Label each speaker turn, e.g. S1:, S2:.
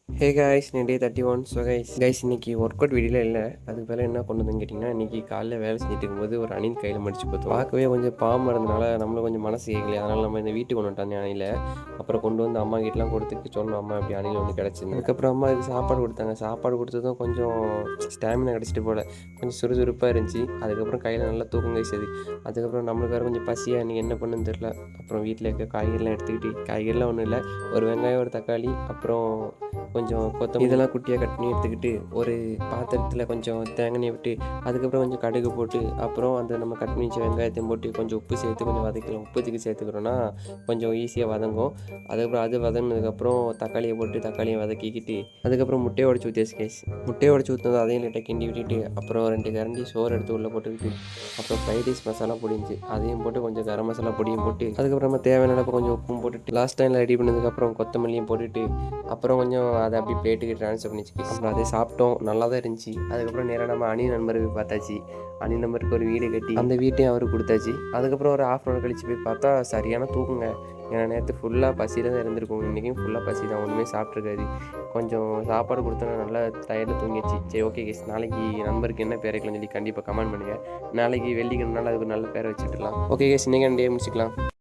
S1: Hey guys டே 31. So guys இன்றைக்கி work out வீடியோவில் இல்லை. அதுக்கு பேர் என்ன கொண்டு வந்துன்னு கேட்டிங்கன்னா, இன்றைக்கி காலையில் வேலை செஞ்சுட்டு இருக்கும்போது ஒரு அணில் கையில் மடிச்சு பார்த்தோம். பார்க்கவே கொஞ்சம் பாம்பு இருந்தனால நம்மளும் கொஞ்சம் மனசு கேட்கலையே, அதனால் நம்ம இந்த வீட்டுக்கு கொண்டு வந்துட்டோம் அந்த அணிலை. அப்புறம் கொண்டு வந்து அம்மா கிட்டலாம் கொடுத்துட்டு சொன்னோம், அம்மா இப்படி அணில் வந்து கிடச்சிருந்து. அதுக்கப்புறம் அம்மா இதுக்கு சாப்பாடு கொடுத்தாங்க. சாப்பாடு கொடுத்ததும் கொஞ்சம் ஸ்டாமினா கிடச்சிட்டு போல் கொஞ்சம் சுறுசுறுப்பாக இருந்துச்சு. அதுக்கப்புறம் கையில் நல்லா தூக்கம் கழிச்சது. அதுக்கப்புறம் நம்மளுக்கு வேறு கொஞ்சம் பசியாக இன்றைக்கி என்ன பண்ணுன்னு தெரில. அப்புறம் வீட்டில் இருக்க காய்கறிலாம் எடுத்துக்கிட்டு, காய்கறிலாம் ஒன்றும் இல்லை, ஒரு வெங்காயம், ஒரு தக்காளி, அப்புறம் கொஞ்சம் கொத்தமல்லி இதெல்லாம் குட்டியாக கட் பண்ணி எடுத்துக்கிட்டு, ஒரு பாத்திரத்தில் கொஞ்சம் தேங்காய் விட்டு, அதுக்கப்புறம் கொஞ்சம் கடுகு போட்டு, அப்புறம் அந்த நம்ம கட் பண்ணி வச்ச வெங்காயத்தையும் போட்டு கொஞ்சம் உப்பு சேர்த்து கொஞ்சம் வதக்கலாம். உப்பு எதுக்கு சேர்த்துக்கிறோன்னா கொஞ்சம் ஈஸியாக வதங்கும். அதுக்கப்புறம் அது வதங்கினதுக்கப்புறம் தக்காளியை போட்டு தக்காளியை வதக்கிக்கிட்டு, அதுக்கப்புறம் முட்டையை உடச்சி ஊற்றியாச்சு கேஸ். முட்டையை உடச்சி ஊற்றினது அதையும் லைட்டாக கிண்டி விட்டுட்டு, அப்புறம் 2 கரண்டி சோறு எடுத்து உள்ளே போட்டுக்கிட்டு, அப்புறம் ஃப்ரைட் ரைஸ் மசாலா பொடி இருந்துச்சு அதையும் போட்டு கொஞ்சம் கரம் மசாலா பொடியும் போட்டு, அதுக்கப்புறமா தேவையான அளவு கொஞ்சம் உப்பும் போட்டுட்டு, லாஸ்ட் டைமில் ரெடி பண்ணதுக்கப்புறம் கொத்தமல்லியும் போட்டுட்டு, அப்புறம் கொஞ்சம் அதை அப்படி பிளேட்டுக்கு ட்ரான்ஸ்ஃபர் பண்ணிச்சு. அப்புறம் அதை சாப்பிட்டோம், நல்லா தான் இருந்துச்சு. அதுக்கப்புறம் நேராக நம்ம அணி நண்பருக்கு பார்த்தாச்சு. அணி நம்பருக்கு ஒரு வீடு கட்டி அந்த வீட்டையும் அவருக்கு கொடுத்தாச்சு. அதுக்கப்புறம் ஒரு ½ hour கழிச்சு போய் பார்த்தா சரியான தூக்குங்க. ஏன்னா நேற்று ஃபுல்லாக பசியில் தான் இருந்திருக்கும். இன்றைக்கும் ஃபுல்லாக பசி தான், ஒன்றுமே சாப்பிட்ருக்காது. கொஞ்சம் சாப்பாடு கொடுத்தோன்னா நல்லா டயர்டில் தூங்கிடுச்சு. சரி ஓகே கேஸ், நாளைக்கு நண்பருக்கு என்ன பேர் வைக்கலாம்னு சொல்லி கண்டிப்பாக கமெண்ட் பண்ணுங்கள். நாளைக்கு வெள்ளிக்கிழமை நாள் அதுக்கு நல்ல பேரை வச்சுட்டுலாம். ஓகே கேஸ், இன்றைக்கி டே முடிச்சுக்கலாம்.